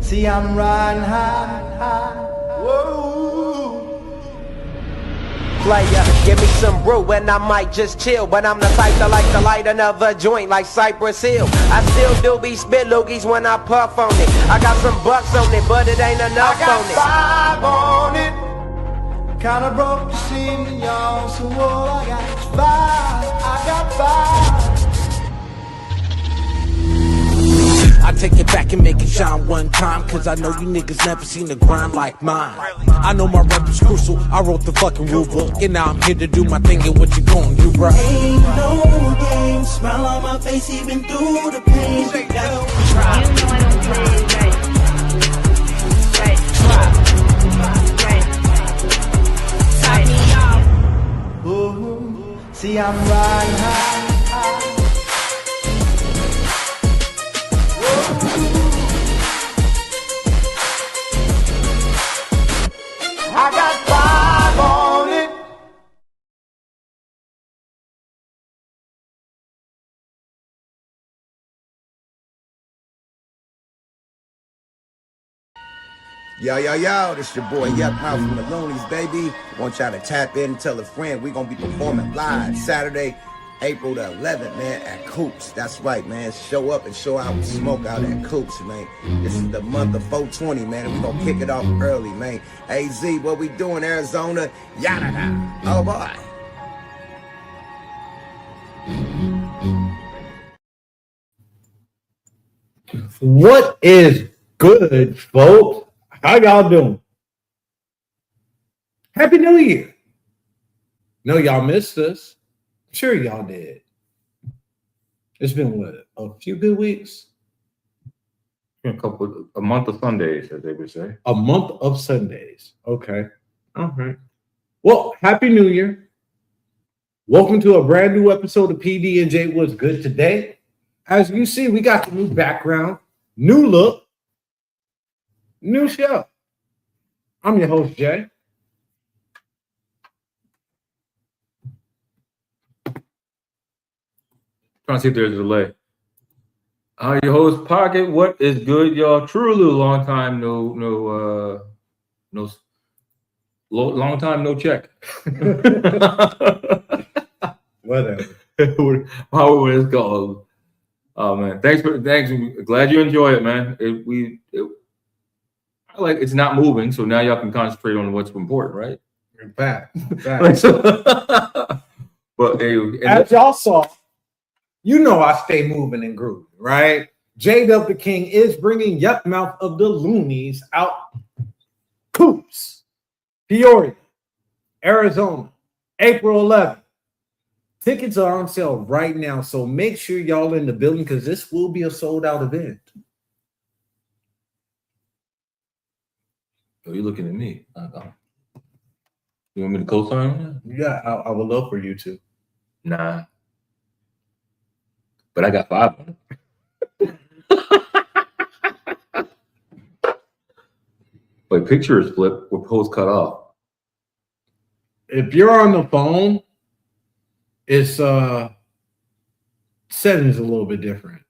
See, I'm riding high. Whoa. Player, give me some brew and I might just chill. But I'm the type that like to light another joint like Cypress Hill. I still do be spit loogies when I puff on it. I got some bucks on it, but it ain't enough I got on it. 5 on it. Kinda broke to see me, y'all. So what? I got 5. I take it back and make it shine one time, cause I know you niggas never seen a grind like mine. I know my rap is crucial, I wrote the fucking rule book, and now I'm here to do my thing, and what you gonna do, bro? Ain't no game, smile on my face even through the pain. You know I don't play right. Top me off. Ooh, see, I'm riding high. I got 5 on it. Yo, this your boy Yup Mouth from the Loonies, baby. Want y'all to tap in and tell a friend we gonna be performing live Saturday, April the 11th, man, at Coops. That's right, man. Show up and show out smoke out at Coops, man. This is the month of 420, man, and we gonna kick it off early, man. AZ, what we doing, Arizona? Yada. Oh, boy. What is good, folks? How y'all doing? Happy New Year. No, y'all missed us. Sure y'all did. It's been what, a few good weeks? A month of Sundays, as they would say. A month of Sundays. Okay. All right. Well, Happy New Year. Welcome to a brand new episode of PD&J What's Good Today. As you see, we got the new background, new look, new show. I'm your host, Jay. Trying to see if there's a delay. Your host, Pocket. What is good, y'all? Truly, long time long time no check. Whatever. However it's called. Oh man, thanks. Glad you enjoy it, man. I like it's not moving, so now y'all can concentrate on what's important, right? In fact. But hey, as y'all saw, you know I stay moving and grooving, right? J-Dub the King is bringing Yup Mouth of the Loonies out. Coops, Peoria, Arizona, April 11th. Tickets are on sale right now, so make sure y'all in the building because this will be a sold-out event. Oh, you're looking at me. You want me to co-sign on that? Yeah, I would love for you to. Nah. But I got 5 on it. But picture is flipped with post cut off. If you're on the phone, it's settings a little bit different.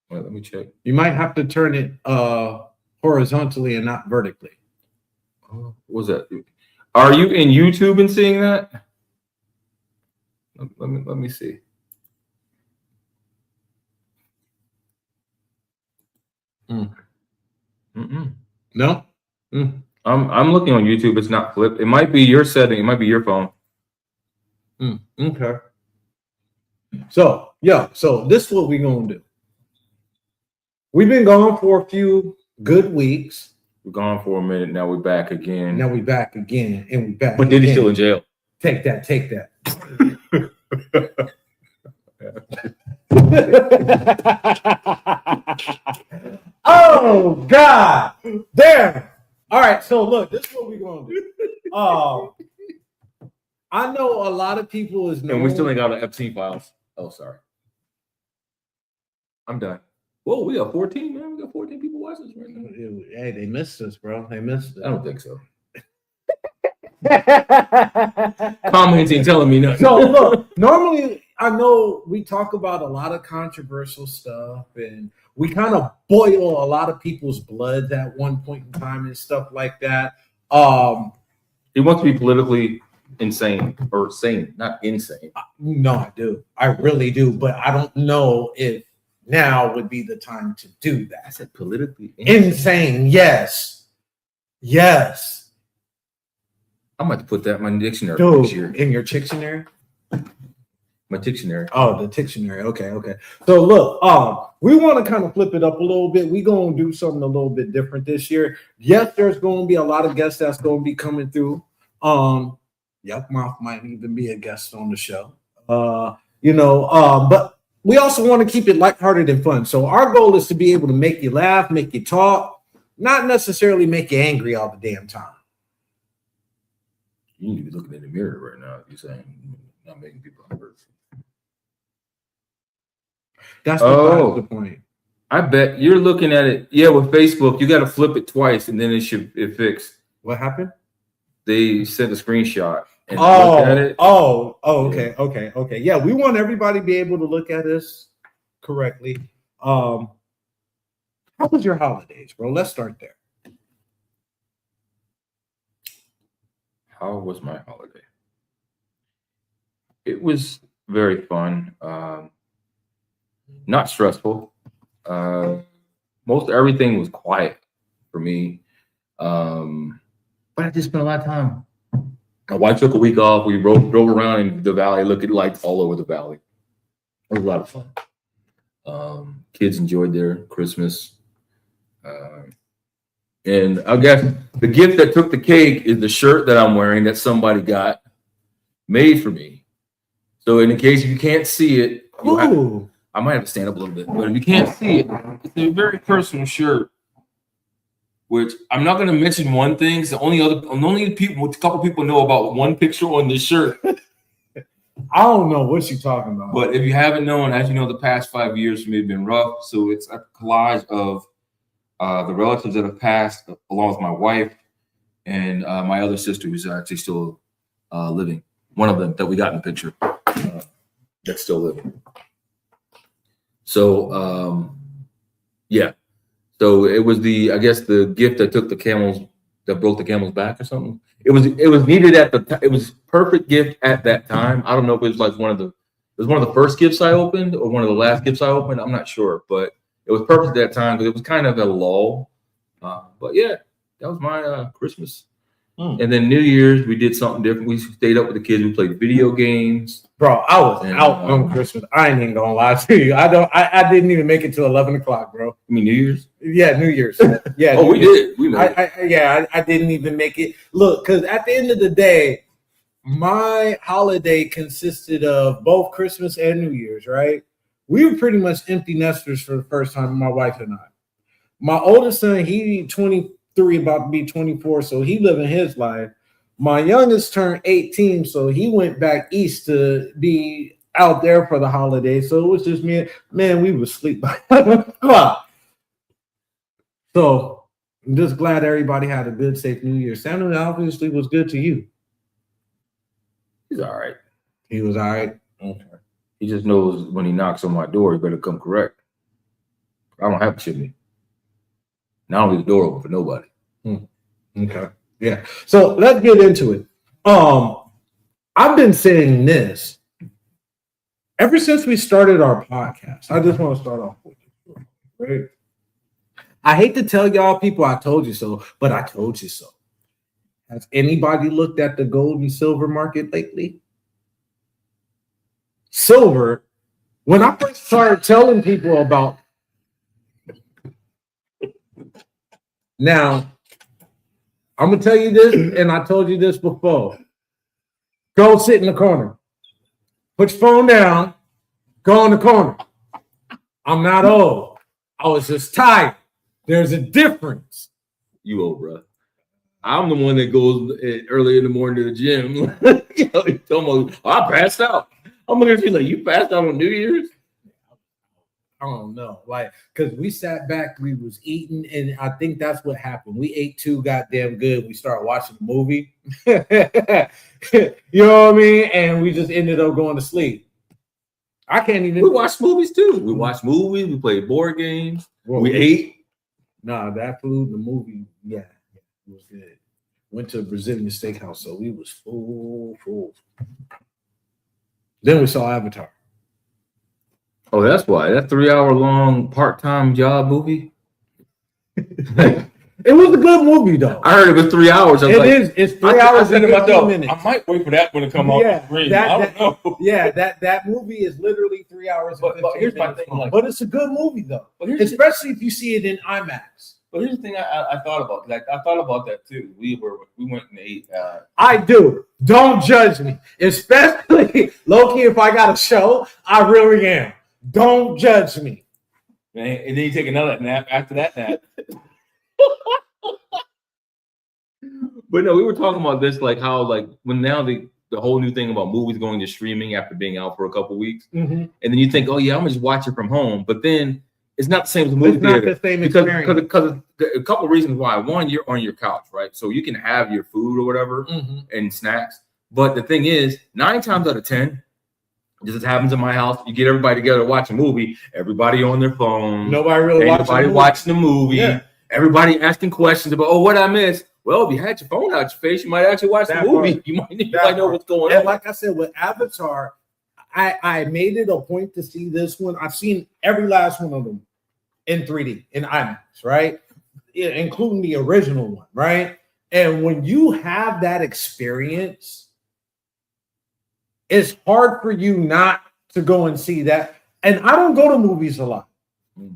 Wait, let me check. You might have to turn it horizontally and not vertically. What was that? Are you in YouTube and seeing that? Let me see. No? I'm looking on YouTube. It's not flipped. It might be your setting. It might be your phone. Okay. So this is what we're gonna do. We've been gone for a few good weeks. We're gone for a minute. Now we're back again. Now we're back again, and we're back. But Diddy's still in jail. Take that. Oh God! There. All right. So look, this is what we're gonna do. I know a lot of people is known. And we still ain't got the Epstein files. Oh, sorry. I'm done. Whoa, we got 14, man. We got 14 people watching this right now. Hey, they missed us, bro. They missed us. I don't think so. Commenting, telling me nothing. So look, normally I know we talk about a lot of controversial stuff and we kind of boil a lot of people's blood at one point in time and stuff like that. He wants to be politically insane or sane, not insane. No, I do. I really do, but I don't know if now would be the time to do that. I said politically insane. Yes. Yes. I'm about to put that in my dictionary Dude, this year. in your dictionary? My dictionary. Oh, the dictionary. Okay, okay. So look, we want to kind of flip it up a little bit. We're going to do something a little bit different this year. Yes, there's going to be a lot of guests that's going to be coming through. Yuck Mouth might even be a guest on the show. But we also want to keep it lighthearted and fun. So our goal is to be able to make you laugh, make you talk, not necessarily make you angry all the damn time. You need to be looking in the mirror right now if you're saying not making people hurt. That's the point. I bet you're looking at it. Yeah, with Facebook, you got to flip it twice and then it fixed. What happened? They sent a screenshot and looked at it. Okay. Yeah, we want everybody to be able to look at this correctly. How was your holidays, bro? Let's start there. How was my holiday? It was very fun. Not stressful. Most everything was quiet for me. But I just spent a lot of time. My wife took a week off. We drove around in the valley, looked at lights all over the valley. It was a lot of fun. Kids enjoyed their Christmas. And I guess the gift that took the cake is the shirt that I'm wearing that somebody got made for me. So in the case if you can't see it, I might have to stand up a little bit, but if you can't see it, it's a very personal shirt. Which I'm not going to mention one thing. It's a couple people know about one picture on this shirt. I don't know what you're talking about. But if you haven't known, as you know, the past 5 years for me have been rough. So it's a collage of the relatives that have passed, along with my wife and my other sister, who's actually still living. One of them that we got in the picture that's still living. So, yeah. So it was the gift that broke the camel's back or something. It was needed it was perfect gift at that time. I don't know if it was like one of the first gifts I opened or one of the last gifts I opened. I'm not sure, but it was perfect at that time because it was kind of a lull. But yeah, that was my Christmas. And then New Year's, we did something different. We stayed up with the kids. We played video games. Bro, I was out on Christmas. I ain't even gonna lie to you. I didn't even make it to 11 o'clock, bro. You mean New Year's? Yeah, New Year's. Yeah. We did. We made it. I didn't even make it. Look, because at the end of the day, my holiday consisted of both Christmas and New Year's, right? We were pretty much empty nesters for the first time, my wife and I. My oldest son, he's 23, about to be 24, so he living his life. My youngest turned 18, so he went back east to be out there for the holidays. So it was just me. Man, we would sleep by 11 o'clock. So I'm just glad everybody had a good, safe New Year. Santa obviously was good to you. He's all right. He was all right? Okay. He just knows when he knocks on my door, he better come correct. I don't have a chimney. Now I don't leave the door open for nobody. Okay. Yeah. So let's get into it. I've been saying this ever since we started our podcast. I just want to start off with this, right? I hate to tell y'all people I told you so, but I told you so. Has anybody looked at the gold and silver market lately? Silver, when I first started telling people about now, I'm gonna tell you this, and I told you this before. Go sit in the corner. Put your phone down. Go in the corner. I'm not old. I was just tired. There's a difference. You old, bro. I'm the one that goes early in the morning to the gym. I passed out. I'm looking at you like, you passed out on New Year's? I don't know, like, because we sat back, we was eating, and I think that's what happened. We ate too goddamn good. We started watching the movie. You know what I mean? And we just ended up going to sleep. I can't even. We watched movies too. We watched movies. We played board games. We ate. Nah, that food in the movie, yeah, it was good. Went to a Brazilian steakhouse, so we was full. Then we saw Avatar. Oh, that's why. That 3-hour long part-time job movie. It was a good movie, though. I heard it was 3 hours. It's 3 hours and 15 minutes. I might wait for that one to come off the screen. I don't know. Yeah, that movie is literally 3 hours and 15 but here's minutes. my thing, But it's a good movie, though. Especially if you see it in IMAX. But here's the thing I thought about. Like, I thought about that too. We went and ate. I do. Don't judge me. Especially, low-key, if I got a show, I really am. Don't judge me. And then you take another nap after that nap. But no, we were talking about this, like how, like, when now the whole new thing about movies going to streaming after being out for a couple weeks, and then you think, oh yeah, I'm gonna just watch it from home. But then it's not the same as the movie theater. It's not the same experience. Because a couple of reasons why. One, you're on your couch, right? So you can have your food or whatever and snacks. But the thing is, 9 times out of 10, this happens in my house. You get everybody together to watch a movie. Everybody on their phone. Nobody really watching the movie. Yeah. Everybody asking questions about, oh, what I missed. Well, if you had your phone out your face, you might actually watch the movie. You might know what's going on. And like I said, with Avatar, I made it a point to see this one. I've seen every last one of them in 3D, in IMAX, right? Including the original one, right? And when you have that experience, it's hard for you not to go and see that. And I don't go to movies a lot.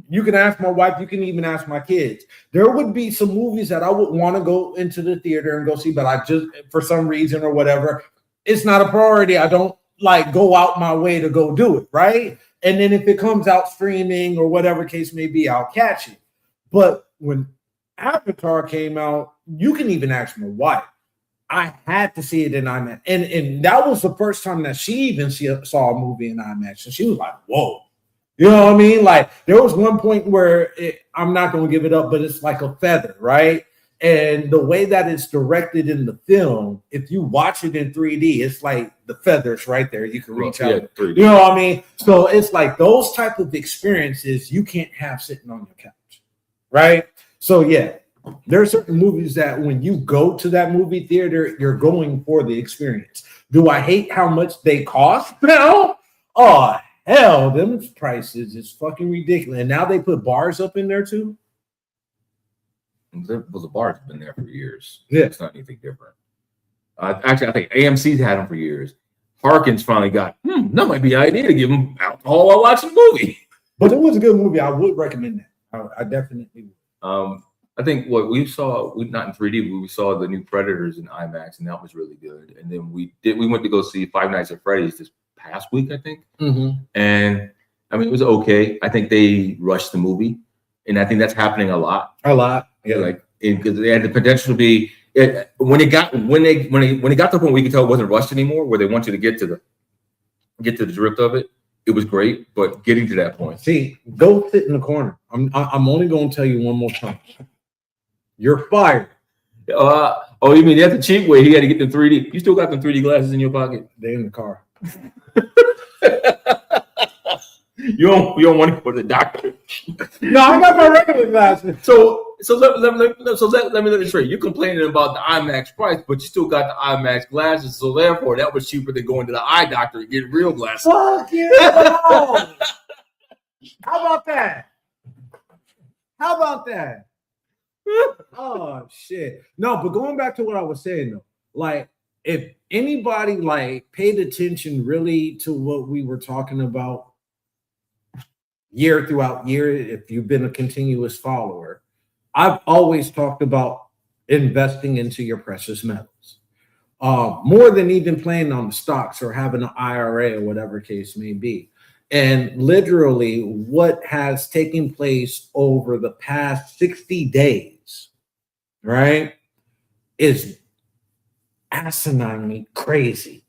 You can ask my wife, you can even ask my kids. There would be some movies that I would want to go into the theater and go see, but I just, for some reason or whatever, it's not a priority. I don't like go out my way to go do it, right? And then if it comes out streaming or whatever case may be, I'll catch it. But when Avatar came out, you can even ask my wife. I had to see it in IMAX. And that was the first time that she even saw a movie in IMAX. And she was like, whoa. You know what I mean? Like, there was one point where I'm not going to give it up, but it's like a feather, right? And the way that it's directed in the film, if you watch it in 3D, it's like the feathers right there. You can reach out. 3D. You know what I mean? So it's like those type of experiences you can't have sitting on your couch, right? So yeah, there are certain movies that when you go to that movie theater, you're going for the experience. Do I hate how much they cost now? Oh, hell, them prices is fucking ridiculous. And now they put bars up in there too. Well, the bar's been there for years. Yeah. It's not anything different. Actually, I think AMC's had them for years. Harkins finally got, that might be an idea to give them alcohol while watching the movie. But it was a good movie. I would recommend that. I definitely would. I think what we saw, not in 3D, but we saw the new Predators in IMAX, and that was really good. And then we went to go see Five Nights at Freddy's this past week, I think. And I mean, it was okay. I think they rushed the movie, and I think that's happening a lot. Yeah, like because they had the potential to be when it got to the point where you could tell it wasn't rushed anymore, where they want you to get to the drift of it. It was great, but getting to that point. See, go sit in the corner. I'm only going to tell you one more time. You're fired. Oh, you mean that's the cheap way? He had to get the 3D. You still got the 3D glasses in your pocket? They're in the car. You don't want to go to the doctor. No, I got my regular glasses. So let me let it straight. You're complaining about the IMAX price, but you still got the IMAX glasses. So therefore, that was cheaper than going to the eye doctor to get real glasses. Fuck you! How about that? Oh shit! No, but going back to what I was saying though, like if anybody like paid attention really to what we were talking about year throughout year, if you've been a continuous follower, I've always talked about investing into your precious metals, more than even playing on the stocks or having an IRA or whatever case may be. And literally what has taken place over the past 60 days, right, is asinine crazy.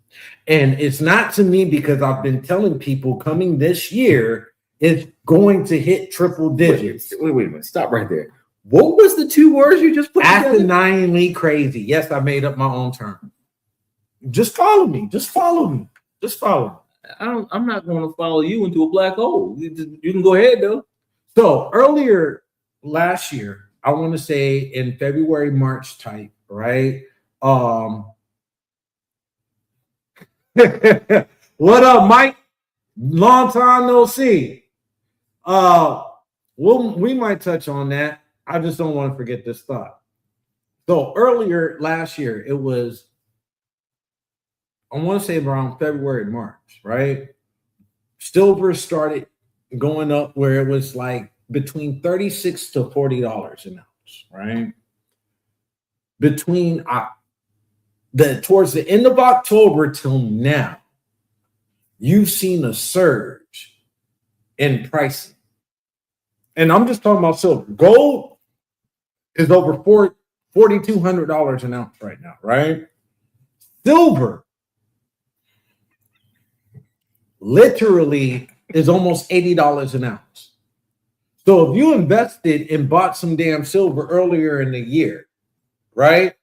And it's not to me because I've been telling people coming this year, is going to hit triple digits. Wait a minute. Stop right there. What was the two words you just put together? Asinine crazy. Yes, I made up my own term. Just follow me. Just follow me. Just follow me. I'm not going to follow you into a black hole. You can go ahead though. So earlier last year, I want to say in February, March type, right? What up, Mike? Long time no see. We might touch on that. I just don't want to forget this thought. So earlier last year, it was, I want to say around February, March, right? Silver started going up where it was like between $36 to $40 an ounce, right? Between towards the end of October till now, you've seen a surge in pricing. And I'm just talking about silver. Gold is over $4,200 an ounce right now, right? Silver literally is almost $80 an ounce. So if you invested and bought some damn silver earlier in the year, right?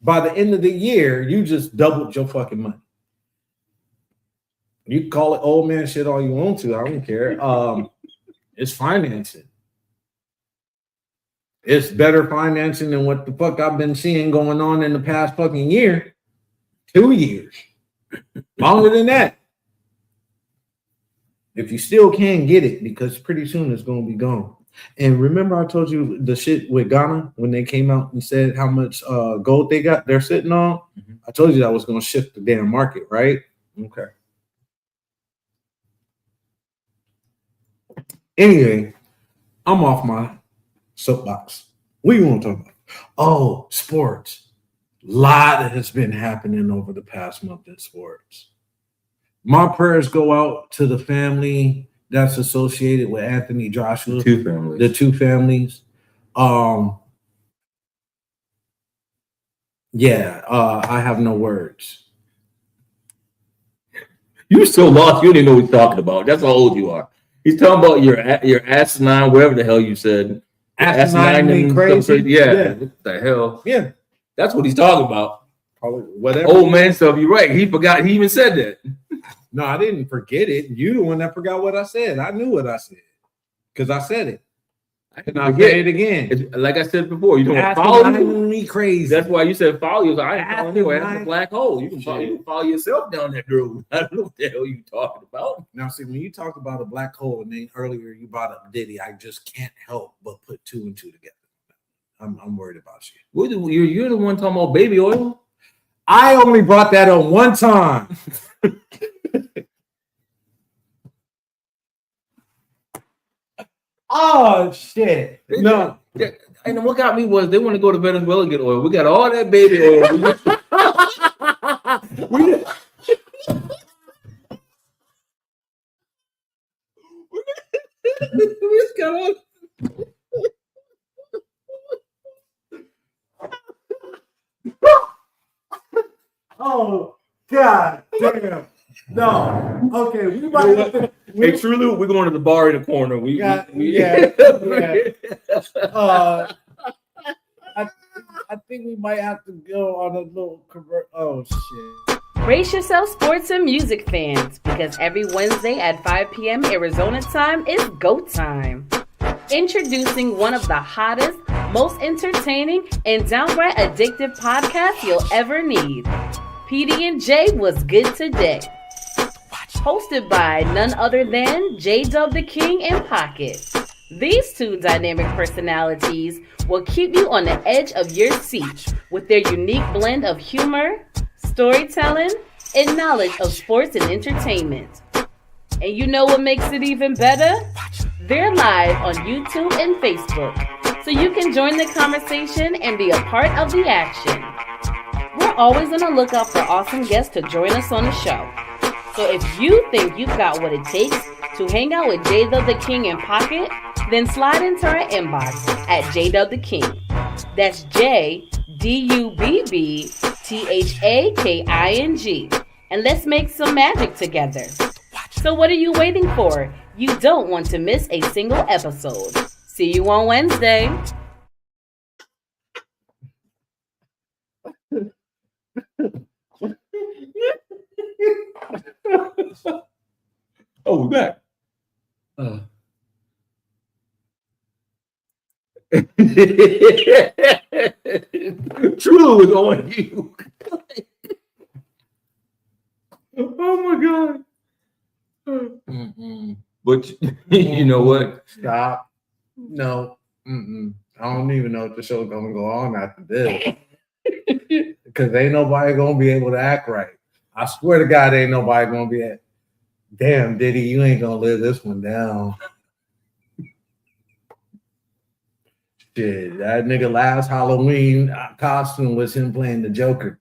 By the end of the year, you just doubled your fucking money. You can call it old man shit all you want to. I don't care. It's financing. It's better financing than what the fuck I've been seeing going on in the past fucking year. 2 years. Longer than that. If you still can get it, because pretty soon it's going to be gone. And remember I told you the shit with Ghana when they came out and said how much gold they're sitting on? Mm-hmm. I told you that was going to shift the damn market, right? Okay. Anyway, I'm off my soapbox. What do you want to talk about? Oh, sports. A lot has been happening over the past month in sports. My prayers go out to the family that's associated with Anthony Joshua. The two families. The two families. I have no words. You're so lost. You don't even know what he's talking about. That's how old you are. He's talking about your asinine, whatever the hell you said. Asinine and crazy. Yeah. What the hell? Yeah. That's what he's talking about. Whatever. Old man stuff. You're right. He forgot. He even said that. No, I didn't forget it. You the one that forgot what I said. I knew what I said because I said it. And I'll say it again. Like I said before, you don't follow me crazy. That's why you said follow you. I ain't following you. That's a black hole. You can follow yourself down that road. I don't know what the hell you talking about. Now, see, when you talk about a black hole, and then earlier you brought up Diddy, I just can't help but put two and two together. I'm worried about you. You're the one talking about baby oil. I only brought that up one time. Oh shit! No, and what got me was they want to go to Venezuela and get oil. We got all that baby oil. we just got all. Oh God damn! No. Okay, we might have to. Hey, truly, we're going to the bar in the corner. Yeah. I think we might have to go on a little convert. Oh shit! Brace yourself, sports and music fans, because every Wednesday at 5 p.m. Arizona time is go time. Introducing one of the hottest, most entertaining, and downright addictive podcasts you'll ever need. PD&J was good today. Hosted by none other than J-Dub the King and Pocket. These two dynamic personalities will keep you on the edge of your seat with their unique blend of humor, storytelling, and knowledge of sports and entertainment. And you know what makes it even better? They're live on YouTube and Facebook, so you can join the conversation and be a part of the action. We're always on the lookout for awesome guests to join us on the show. So if you think you've got what it takes to hang out with J-Dub the King and Pocket, then slide into our inbox at J-Dub the King. That's JDUBBTHAKING. And let's make some magic together. So what are you waiting for? You don't want to miss a single episode. See you on Wednesday. Oh, we're back. True was on you. Oh my God. But you know what? Stop. No. I don't even know if the show's gonna go on after this. Because ain't nobody gonna be able to act right. I swear to God, ain't nobody gonna be at. Damn, Diddy, you ain't gonna live this one down. Shit, that nigga last Halloween costume was him playing the Joker.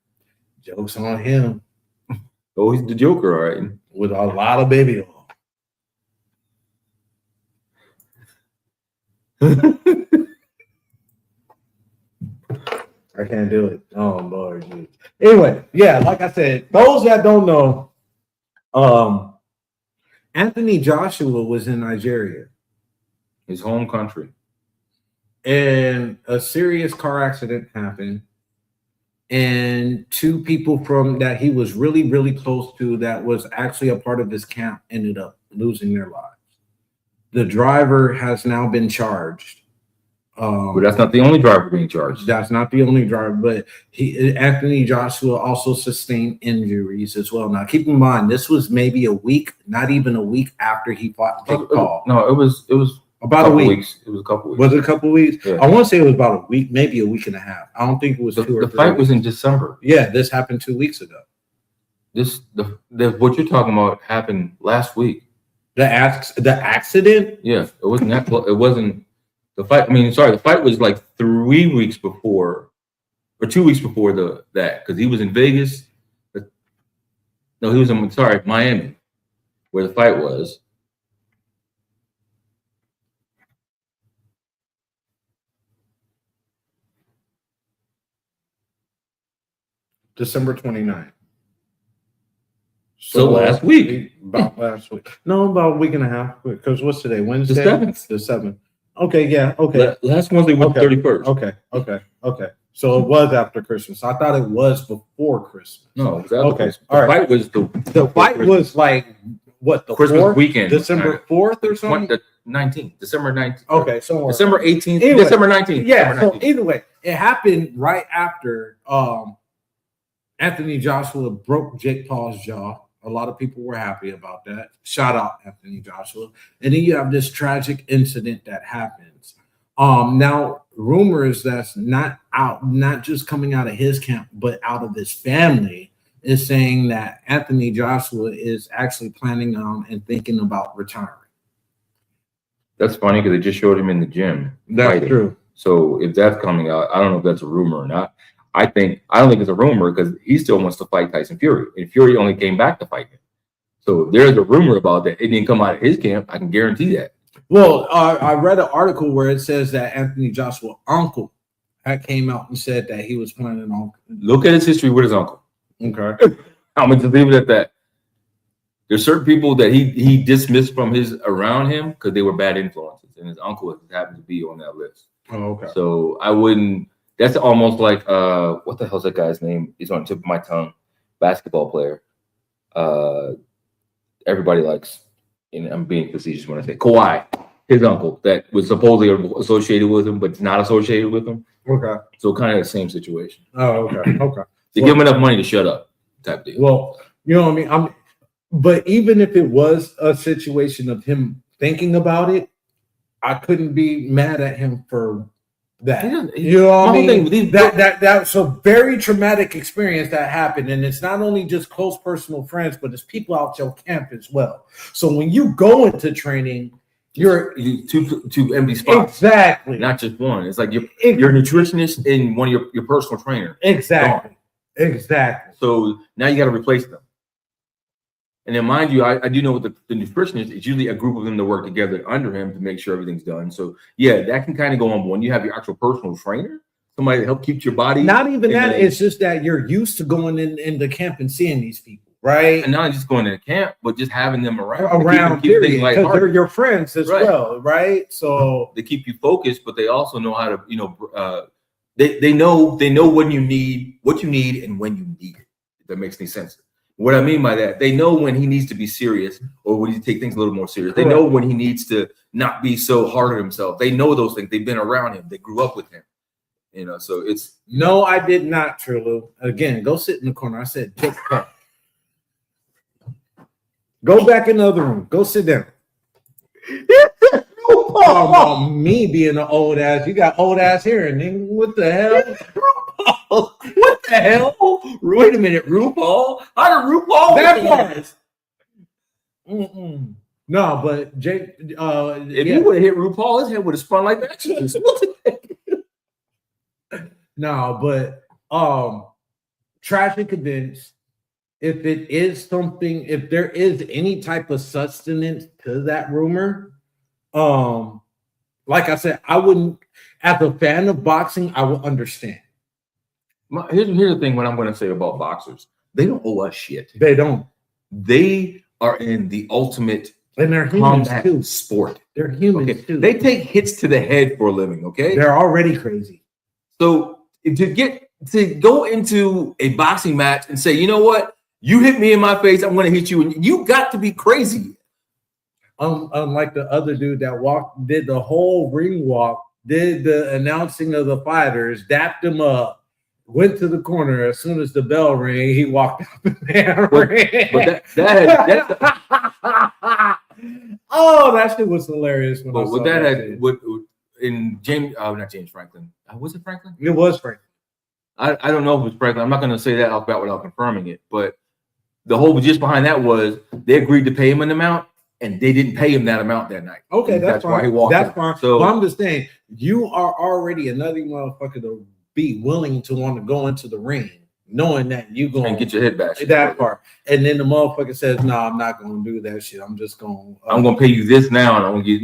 Joke's on him. Oh, he's the Joker, all right. With a lot of baby oil. I can't do it. Oh Lord. Geez. Anyway, yeah, like I said, those that don't know, Anthony Joshua was in Nigeria, His home country. and a serious car accident happened, and two people from that he was really, really close to that was actually a part of his camp ended up losing their lives. The driver has now been charged. But that's not the only driver being charged. That's not the only driver, but Anthony Joshua also sustained injuries as well. Now, keep in mind, this was maybe a week, not even a week after he fought Jake Paul. No, it was about a week. Weeks. It was a couple weeks. Was it a couple weeks? Yeah. I want to say it was about a week, maybe a week and a half. I don't think it was 2 or 3 The fight was weeks. in December. Yeah, this happened 2 weeks ago. What you're talking about happened last week. The accident? Yeah, it wasn't that. It wasn't the fight. I mean, sorry, the fight was like 3 weeks before, or 2 weeks before that, because he was in Vegas. No, he was in Miami, where the fight was. December 29th. So last week. About last week. No, about a week and a half. Because what's today? Wednesday? The 7th. The 7th. Okay, yeah, okay. Last Wednesday was the 31st. Okay. So it was after Christmas. I thought it was before Christmas. No, it was after Okay, Christmas. all The right. fight was The fight was like, what, the Christmas 4th? weekend. December 4th or something? The 19th. December 19th. Okay, so December 18th. Anyway, December 19th. yeah, December so 19th. either way, it happened right after Anthony Joshua broke Jake Paul's jaw. A lot of people were happy about that. Shout out Anthony Joshua. And then you have this tragic incident that happens. Now rumors that's not just coming out of his camp, but out of his family, is saying that Anthony Joshua is actually planning on and thinking about retiring. That's funny because they just showed him in the gym. That's fighting. true. So if that's coming out, I don't know if that's a rumor or not. I don't think it's a rumor because he still wants to fight Tyson Fury, and Fury only came back to fight him. So if there's a rumor about that, it didn't come out of his camp. I can guarantee that. Well, I read an article where it says that Anthony Joshua's uncle had came out and said that he was planning on. Look at his history with his uncle. Okay. I'm going to leave it at that. There's certain people that he dismissed from his around him because they were bad influences, and his uncle happened to be on that list. Oh, okay. So I wouldn't. That's almost like what the hell's that guy's name? He's on the tip of my tongue. Basketball player. Everybody likes, and I'm being facetious when I say Kawhi, his uncle that was supposedly associated with him, but not associated with him. Okay. So kind of the same situation. Oh, okay. Okay. They give him enough money to shut up, type deal. Well, you know what I mean? But even if it was a situation of him thinking about it, I couldn't be mad at him for that. You know what I mean? That's a very traumatic experience that happened, and it's not only just close personal friends, but it's people out your camp as well. So when you go into training, you're two empty spots. Exactly. Not just one. It's like you're a nutritionist and one of your personal trainer. Exactly. Exactly. So now you got to replace them. And then, mind you, I do know with the nutritionist, it's usually a group of them that work together under him to make sure everything's done. So, yeah, that can kind of go on. But when you have your actual personal trainer, somebody to help keep your body. Not even that. It's just that you're used to going in the camp and seeing these people. right? And not just going to the camp, but just having them around keep period, because they're your friends as well, right? So they keep you focused, but they also know how to, they know when you need what you need and when you need it. If that makes any sense. What I mean by that, they know when he needs to be serious or when he take things a little more serious. They know when he needs to not be so hard on himself. They know those things. They've been around him. They grew up with him. So it's no, I did not, Trillu. Again, go sit in the corner. I said, take the car. Go back in the other room. Go sit down. Oh, me being an old ass. You got old ass hearing, nigga. What the hell? What the hell? Wait a minute, RuPaul? How did RuPaul that part? No, but Jake. If you would have hit RuPaul, his head would have spun like that. No, but tragic events. If it is something, if there is any type of sustenance to that rumor, like I said, I wouldn't. As a fan of boxing, I would understand. Here's the thing. What I'm going to say about boxers, they don't owe us shit. They don't. They are in the ultimate and they're humans too. Sport. They're humans too. They take hits to the head for a living. Okay, they're already crazy. So to go into a boxing match and say, you know what, you hit me in my face, I'm going to hit you, and you got to be crazy. Unlike the other dude that did the whole ring walk, did the announcing of the fighters, dapped him up. Went to the corner as soon as the bell rang. He walked out the damn ring. Oh, that shit was hilarious. When but in James, not James Franklin. Was it Franklin? It was Franklin. I don't know if it was Franklin. I'm not going to say that out without confirming it. But the whole gist behind that was they agreed to pay him an amount, and they didn't pay him that amount that night. Okay, that's fine. Why he walked. That's fine. So I'm just saying, you are already another motherfucker to be willing to want to go into the ring, knowing that you going to get your head back. That part, and then the motherfucker says, "No, I'm not going to do that shit. I'm just going. I'm going to pay you this now, and I'm going to get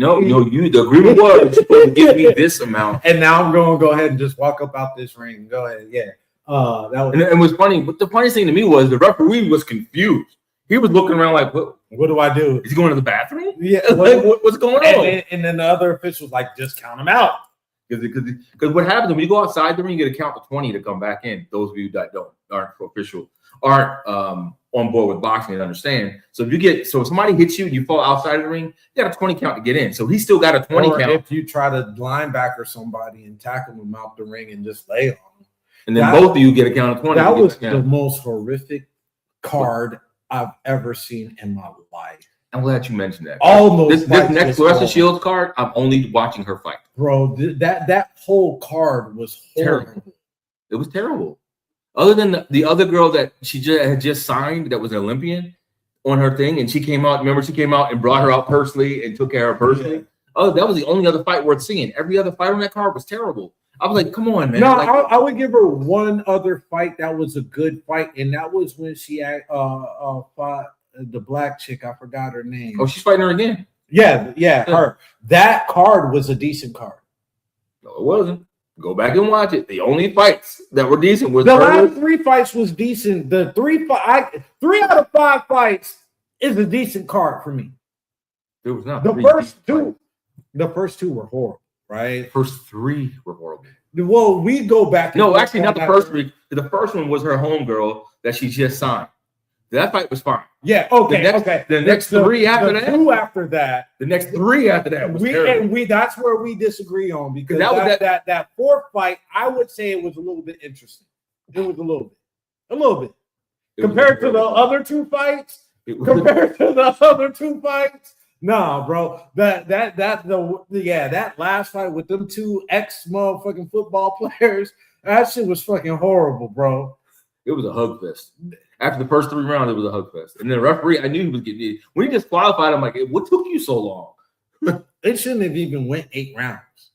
you. The agreement was you're supposed to give me this amount, and now I'm going to go ahead and just walk up out this ring. Go ahead, yeah. That was. And it was funny, but the funniest thing to me was the referee was confused. He was looking around like, "What do I do? Is he going to the bathroom? Yeah, what's going on?" And then the other officials like, "Just count him out." Because what happens when you go outside the ring, you get to count to 20 to come back in. Those of you that aren't on board with boxing and understand. So if somebody hits you and you fall outside of the ring, you got a 20 count to get in. So he's still got a 20 count. If you try to linebacker somebody and tackle them out the ring and just lay on them, and then both of you get a count of 20. That was the most horrific card I've ever seen in my life. I'm glad you mentioned that. Almost this next Clarissa Shields card, I'm only watching her fight. Bro, that whole card was terrible. It was terrible. Other than the other girl that she had just signed that was an Olympian on her thing, and she came out. Remember, she came out and brought her out personally and took care of her personally. Yeah. Oh, that was the only other fight worth seeing. Every other fight on that card was terrible. I was like, come on, man. No, I would give her one other fight that was a good fight, and that was when she fought the black chick. I forgot her name. Oh, she's fighting her again. Yeah, her. That card was a decent card. No, it wasn't. Go back and watch it. The only fights that were decent was the last 3 fights was decent. The 3 out of 5 fights is a decent card for me. There was not the first two. Fights. The first 2 were horrible, right? First 3 were horrible. Well, we go back. No, actually, not the first 3. The first one was her homegirl that she just signed. That fight was fine. Yeah. Okay. The next 3 after that. 2 after that. The next 3 after that was terrible. That's where we disagree on because that 4th fight, I would say it was a little bit interesting. It was a little bit compared to the other 2 fights. Nah, bro. That last fight with them 2 ex-motherfucking football players, that shit was fucking horrible, bro. It was a hug fest. After the first 3 rounds, it was a hug fest. And then the referee, I knew he was getting it. When he disqualified, I'm like, what took you so long? It shouldn't have even went 8 rounds.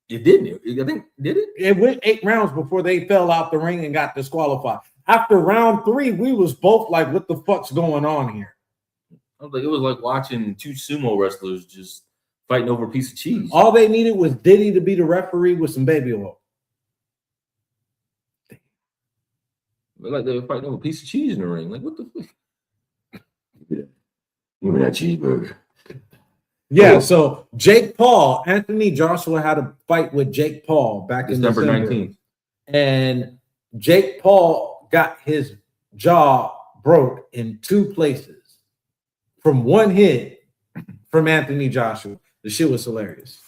It didn't. I think, did it? It went 8 rounds before they fell out the ring and got disqualified. After round 3, we was both like, what the fuck's going on here? I was like, it was like watching 2 sumo wrestlers just fighting over a piece of cheese. All they needed was Diddy to be the referee with some baby oil. Like they were fighting over a piece of cheese in the ring. Like, what the fuck? Give me that cheeseburger. Yeah, so Jake Paul, Anthony Joshua had a fight with Jake Paul back in December December 19th. And Jake Paul got his jaw broke in 2 places from one hit from Anthony Joshua. The shit was hilarious.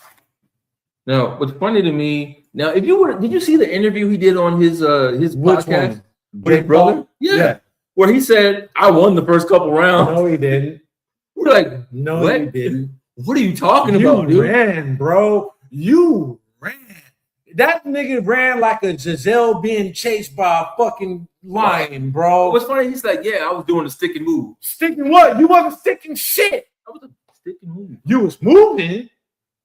Now, what's funny to me, now, if you were, did you see the interview he did on his podcast with his brother? Yeah. Where he said, I won the first couple rounds. No, he didn't. We're like, no, what? He didn't. What are you talking about, dude? You ran, bro. You ran. That nigga ran like a Giselle being chased by a fucking lion, bro. What's funny, he's like, yeah, I was doing a sticking move. Sticking what? You wasn't sticking shit. I was a sticking move. You was moving.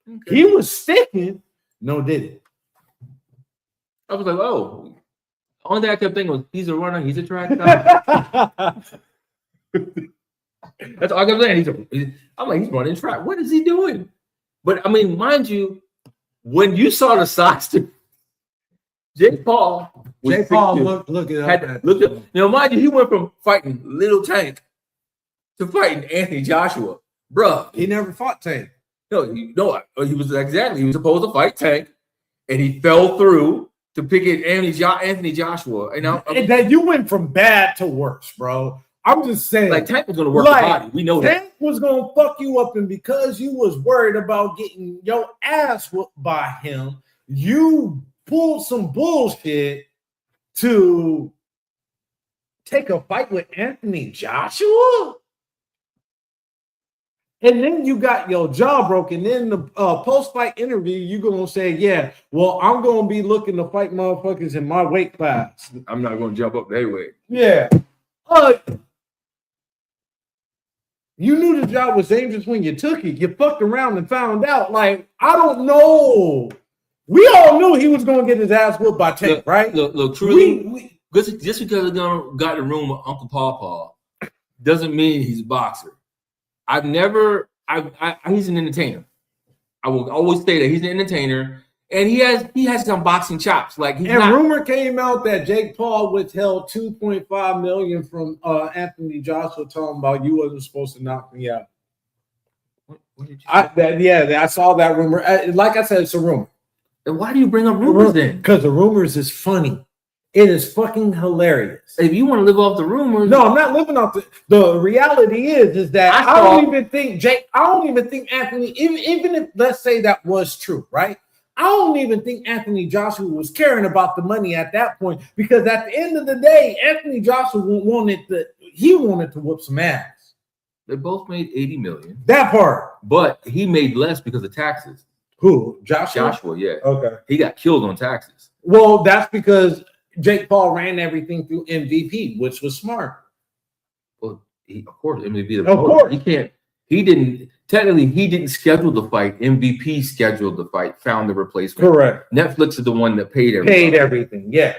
Okay. He was sticking. No, did it. I was like, oh. Only thing I kept thinking was, he's a runner, he's a track guy. That's all I kept saying. I'm like, he's running track. What is he doing? But I mean, mind you, when you saw the size, Jake Paul. Jake Paul look it up. You know, mind you, he went from fighting Little Tank to fighting Anthony Joshua, bruh. He never fought Tank. No, he was supposed to fight Tank, and he fell through to pick it Anthony Joshua. And that you went from bad to worse, bro. I'm just saying, like Tank was gonna work the body. We know Tank was gonna fuck you up, and because you was worried about getting your ass whooped by him, you pulled some bullshit to take a fight with Anthony Joshua. And then you got your jaw broken. In the post-fight interview, you're going to say, yeah, well, I'm going to be looking to fight motherfuckers in my weight class. I'm not going to jump up their weight. Yeah. You knew the job was dangerous when you took it. You fucked around and found out. Like, I don't know. We all knew he was going to get his ass whooped by Tank, right? Look, truly, just because he got in the room with Uncle Pawpaw doesn't mean he's a boxer. He's an entertainer. I will always say that he's an entertainer, and he has some boxing chops. Like rumor came out that Jake Paul withheld $2.5 million from Anthony Joshua, talking about you wasn't supposed to knock me out. I saw that rumor. Like I said, it's a rumor. And why do you bring up rumors then? Because the rumors is funny. It is fucking hilarious. If you want to live off the rumors, no, I'm not living off the reality is that I don't even think Anthony, even if let's say that was true, right? I don't even think Anthony Joshua was caring about the money at that point, because at the end of the day, Anthony Joshua wanted to whoop some ass. They both made $80 million. That part. But he made less because of taxes. Who? Joshua? Joshua, yeah. Okay. He got killed on taxes. Well, that's because Jake Paul ran everything through MVP, which was smart. Well, of course, MVP. Of course. He didn't schedule the fight. MVP scheduled the fight, found the replacement. Correct. Netflix is the one that paid everything. Paid everything, yeah.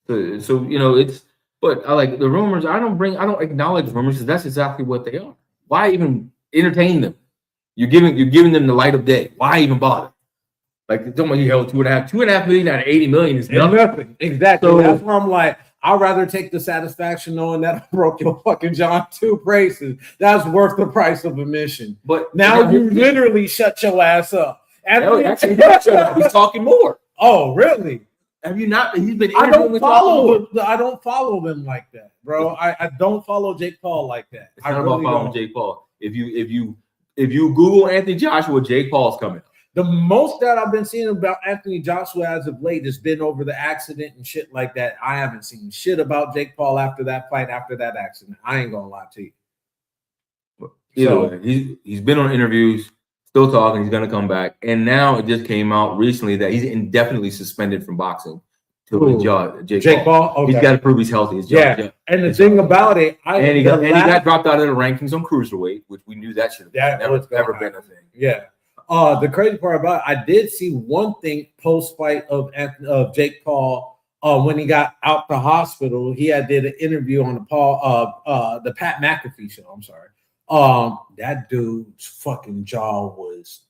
So you know, but I like the rumors. I don't acknowledge rumors because that's exactly what they are. Why even entertain them? You're giving them the light of day. Why even bother? Like, don't you held $2.5 million out of $80 million is nothing. Exactly. So that's why I'm like, I'd rather take the satisfaction knowing that I broke your fucking jaw 2 braces. That's worth the price of admission. But now you literally shut your ass up. Actually, he's talking more. Oh, really? Have you not? He's been. I don't follow them like that, bro. I don't follow Jake Paul like that. It's not about following Jake Paul. If you Google Anthony Joshua, Jake Paul's coming. The most that I've been seeing about Anthony Joshua as of late has been over the accident and shit like that. I haven't seen shit about Jake Paul after that fight, after that accident. I ain't gonna lie to you. So he's been on interviews, still talking. He's gonna come back, and now it just came out recently that he's indefinitely suspended from boxing. Jake Paul. Okay. He's got to prove he's healthy. And the thing about it, he got dropped out of the rankings on cruiserweight, which we knew that should have never been a thing. Yeah. The crazy part about it, I did see one thing post-fight of Jake Paul when he got out the hospital. He did an interview on the Pat McAfee show. I'm sorry. That dude's fucking jaw was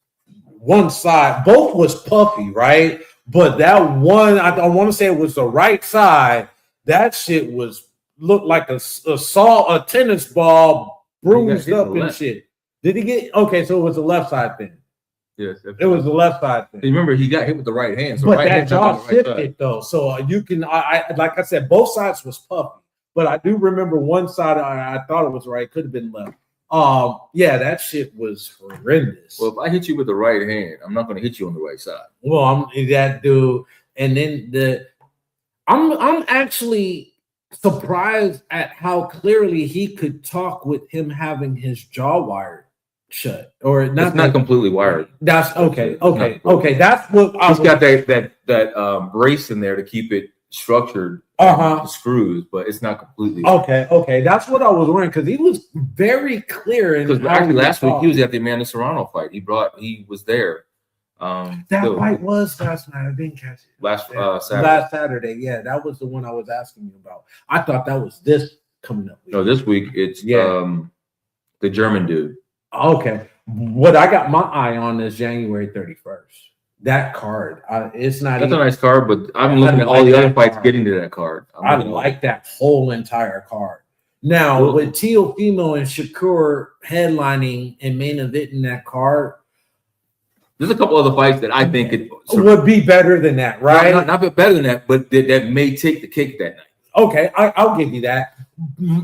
one side, both was puffy, right? But that one, I want to say it was the right side. That shit looked like a tennis ball bruised up and shit. Did he get okay? So it was the left side thing. Yes, it was the left side thing. Remember, he got hit with the right hand, so but right that jaw shifted though. So you can, I like I said, both sides was puffy, but I do remember one side. I thought it was right, could have been left. Yeah, that shit was horrendous. Well, if I hit you with the right hand, I'm not going to hit you on the right side. Well, I'm that dude, and then I'm actually surprised at how clearly he could talk with him having his jaw wired shut, or not. It's not completely wired. That's okay. Okay. That's what he's got that brace in there to keep it structured. The screws, but it's not completely wired. Okay. That's what I was wondering because he was very clear. Because actually last week he was at the Amanda Serrano fight. He was there. That fight was last night. I didn't catch it. Last Saturday. Yeah, that was the one I was asking you about. I thought that was this coming up. No, this week it's the German dude. Okay. What I got my eye on is January 31st. That card. It's not. That's a nice card, but I'm looking at all the other fights getting to that card. I like that whole entire card. Now, with Teofimo and Shakur headlining and main eventing that card, there's a couple other fights that I think would be better than that, right? Not better than that, but that may take the cake that night. Okay, I'll give you that.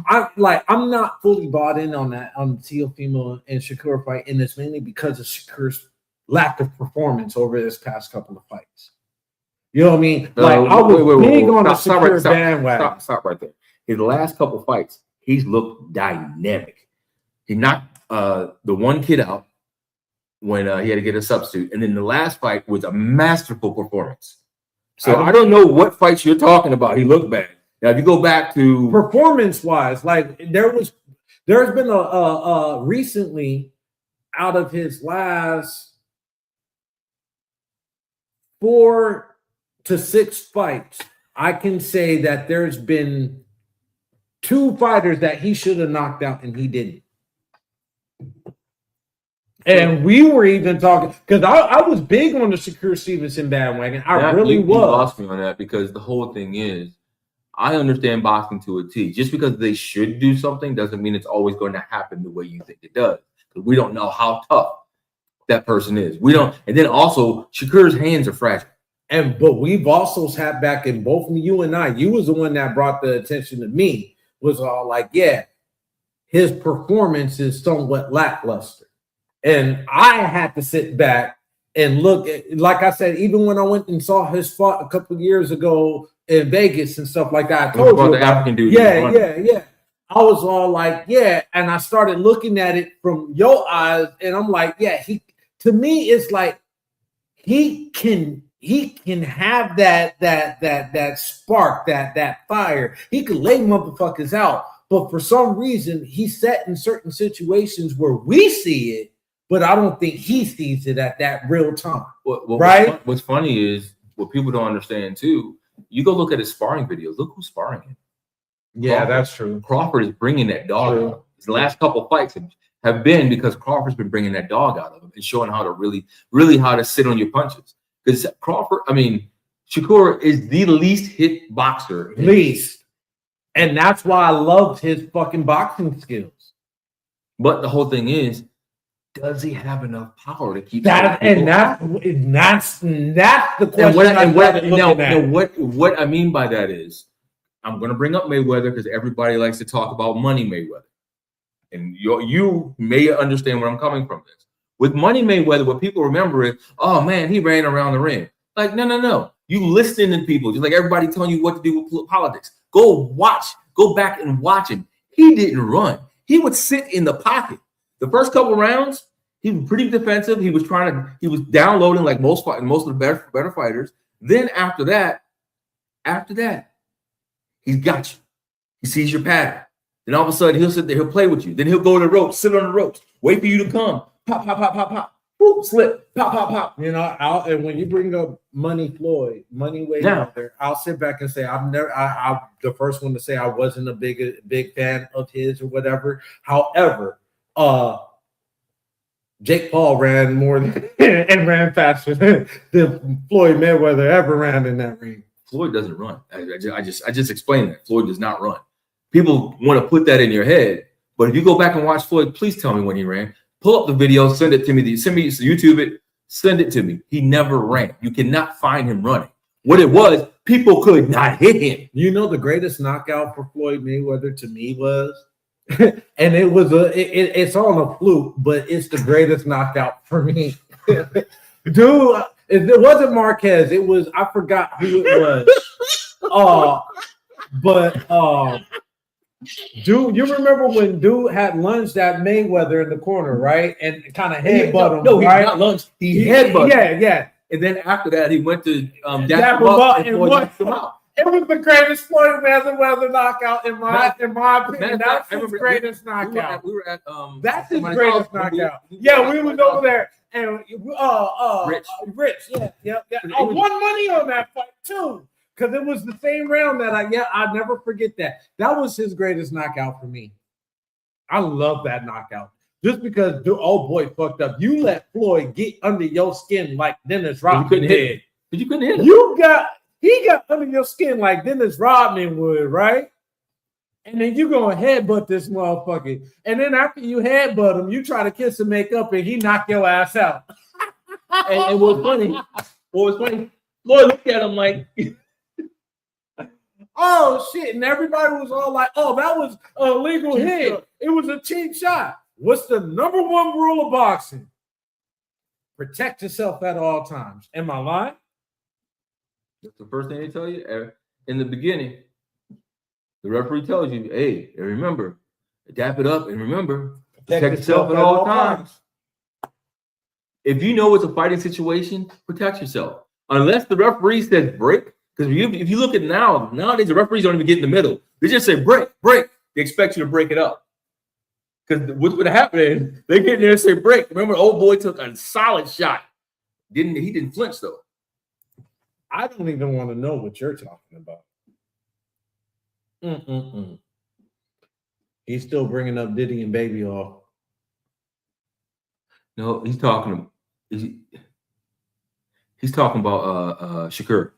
I'm not fully bought in on that on the Teofimo and Shakur fight, and it's mainly because of Shakur's lack of performance over this past couple of fights. You know what I mean? I was big on the Shakur bandwagon. Stop right there. His last couple of fights, he's looked dynamic. He knocked the one kid out when he had to get a substitute, and then the last fight was a masterful performance. So I don't know what fights you're talking about. He looked bad. Now, if you go back to performance-wise, like there's been a recently out of his last 4 to 6 fights, I can say that there's been 2 fighters that he should have knocked out and he didn't. And we were even talking because I was big on the Shakur Stevenson bandwagon. I really was. You lost me on that because the whole thing is, I understand boxing to a T. Just because they should do something doesn't mean it's always going to happen the way you think it does. Because we don't know how tough that person is. We don't. And then also, Shakur's hands are fragile. But we've also sat back and both you and I, you was the one that brought the attention to me, was all like, yeah, his performance is somewhat lackluster. And I had to sit back and look at, like I said, even when I went and saw his fight a couple of years ago in Vegas and stuff like that, I told you about the African dude. Yeah. I was all like, yeah, and I started looking at it from your eyes, and I'm like, yeah, to me, it's like he can have that spark, that fire. He can lay motherfuckers out, but for some reason, he's set in certain situations where we see it, but I don't think he sees it at that real time. Right? What's funny is what people don't understand too. You go look at his sparring videos. Look who's sparring him. Yeah, Crawford. That's true. Crawford is bringing that dog out. His last couple of fights have been because Crawford's been bringing that dog out of him and showing how to really how to sit on your punches. Because Shakur is the least hit boxer. And that's why I loved his fucking boxing skills. But the whole thing is, does he have enough power to keep that? And that's the question. What I mean by that is, I'm going to bring up Mayweather because everybody likes to talk about Money Mayweather, and you may understand where I'm coming from. This with Money Mayweather, what people remember is, oh man, he ran around the ring. Like no. You listen to people just like everybody telling you what to do with politics. Go back and watch him. He didn't run. He would sit in the pocket. The first couple rounds, he was pretty defensive. He was downloading like most of the better fighters. Then after that, he's got you. He sees your pattern. Then all of a sudden he'll sit there, he'll play with you. Then he'll go to the ropes, sit on the ropes, wait for you to come. Pop, pop, pop, pop, pop. Boop, slip, pop, pop, pop. And when you bring up Money Mayweather, I'll sit back and say I'm the first one to say I wasn't a big fan of his or whatever. However, Jake Paul ran more than and ran faster than Floyd Mayweather ever ran in that ring. Floyd doesn't run. I just explained that. Floyd does not run. People want to put that in your head, but if you go back and watch Floyd, please tell me when he ran. Pull up the video, send it to me. Send me YouTube it, send it to me. He never ran. You cannot find him running. What it was, people could not hit him. You know the greatest knockout for Floyd Mayweather to me was, and it was it's on a fluke, but it's the greatest knockout for me. Dude, it wasn't Marquez. It was, I forgot who it was. Dude, you remember when dude had lunged at Mayweather in the corner, right? And kind of headbutt him. No, he right? not lunged. He headbutted. Yeah. And then after that, he went to dap him up and knocked him out. It was the greatest Floyd Mayweather knockout in my opinion. That's his greatest knockout. We were at that's his greatest knockout. Yeah, we was over there and Rich. Yeah. I won money on that fight too, because it was the same round that I'll never forget that. That was his greatest knockout for me. I love that knockout. Just because old boy fucked up. You let Floyd get under your skin like Dennis Rodman did. But you couldn't hit him. He got under your skin like Dennis Rodman would, right? And then you gonna headbutt this motherfucker. And then after you headbutt him, you try to kiss and make up, and he knock your ass out. and what's funny? Floyd looked at him like, oh shit! And everybody was all like, "Oh, that was a legal hit. It was a cheap shot." What's the number one rule of boxing? Protect yourself at all times. Am I lying? That's the first thing they tell you in the beginning. The referee tells you, hey, and remember, dap it up, and remember, protect yourself at all times. If you know it's a fighting situation, protect yourself. Unless the referee says break, because if you look at nowadays the referees don't even get in the middle. They just say break. They expect you to break it up. Because what's going to happen, they get in there and say break. Remember, old boy took a solid shot. He didn't flinch though. I don't even want to know what you're talking about. He's still bringing up Diddy and Baby off. No, he's talking about Shakur.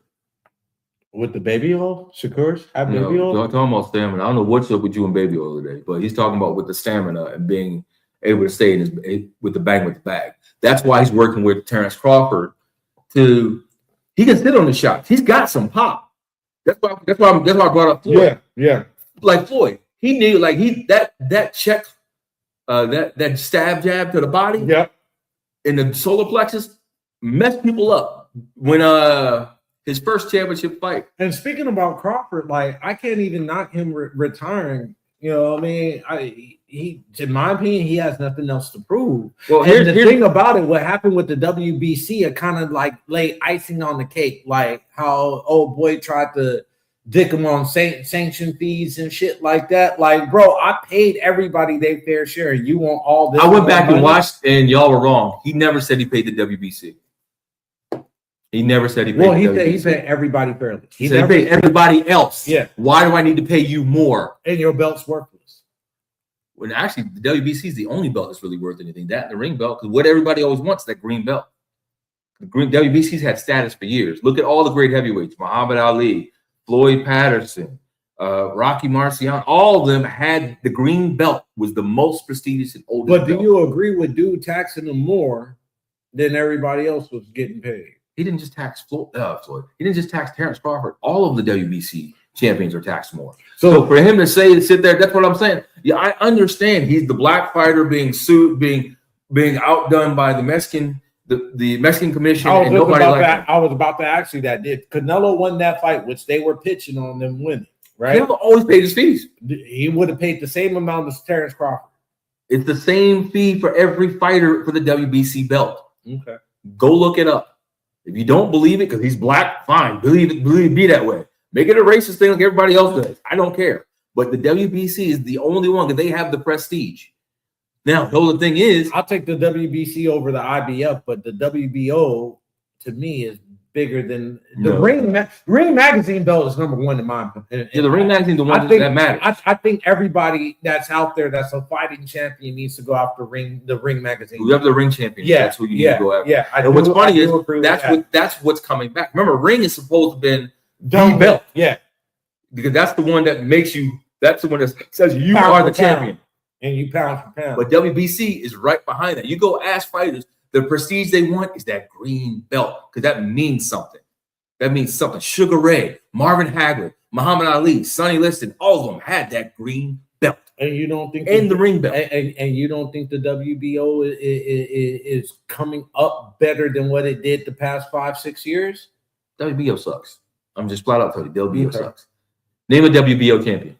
With the Baby oil? Shakur's have Baby oil? No, talking about stamina. I don't know what's up with you and Baby oil today, but he's talking about with the stamina and being able to stay with the bang with the bag. That's why he's working with Terrence Crawford he can sit on the shots. He's got some pop. That's why I brought up Floyd. Yeah. Like Floyd, he knew that check, that stab jab to the body. Yep. In the solar plexus messed people up when his first championship fight. And speaking about Crawford, like I can't even knock him retiring. You know what I mean? In my opinion, he has nothing else to prove. Well, and the thing about it, what happened with the WBC, it kind of like lay icing on the cake, like how old boy tried to dick him on sanction fees and shit like that. Like, bro, I paid everybody their fair share. You want all this? I went back and watched, and y'all were wrong. He never said he paid the WBC. He never said he paid. Well, he paid everybody fairly. He said he paid everybody else. Yeah. Why do I need to pay you more? And your belt's worthless. When actually the WBC is the only belt that's really worth anything. That and the ring belt, because what everybody always wants, that green belt. The green WBC's had status for years. Look at all the great heavyweights: Muhammad Ali, Floyd Patterson, Rocky Marciano. All of them had the green belt. Was the most prestigious and oldest. But do you agree with dude taxing them more than everybody else was getting paid? He didn't just tax Floyd. He didn't just tax Terrence Crawford. All of the WBC champions are taxed more. So for him to sit there, that's what I'm saying. Yeah, I understand he's the black fighter being sued, being outdone by the Mexican commission. I was about to ask you that. Did Canelo win that fight, which they were pitching on them winning, right? Canelo always paid his fees. He would have paid the same amount as Terrence Crawford. It's the same fee for every fighter for the WBC belt. Okay. Go look it up. If you don't believe it because he's black, fine. Believe it be that way. Make it a racist thing like everybody else does. I don't care. But the WBC is the only one because they have the prestige. Now, the other thing is, I'll take the WBC over the IBF, but the WBO to me is bigger than the Ring Magazine belt is number one in my opinion. The Ring Magazine, the one that matters. I think everybody that's out there that's a fighting champion needs to go after the Ring Magazine. Whoever the ring champion, that's who you need to go after. Yeah, and what's funny is that's what's coming back. Remember, Ring is supposed to have been the belt. Yeah, because that's the one that makes you. That's the one that says you are the champion, and you pound for pound. But WBC is right behind that. You go ask fighters. The prestige they want is that green belt because that means something. That means something. Sugar Ray, Marvin Hagler, Muhammad Ali, Sonny Liston, all of them had that green belt. And you don't think the ring belt. And you don't think the WBO is coming up better than what it did the past 5-6 years? WBO sucks. I'm just flat out telling you, WBO sucks. Name a WBO champion.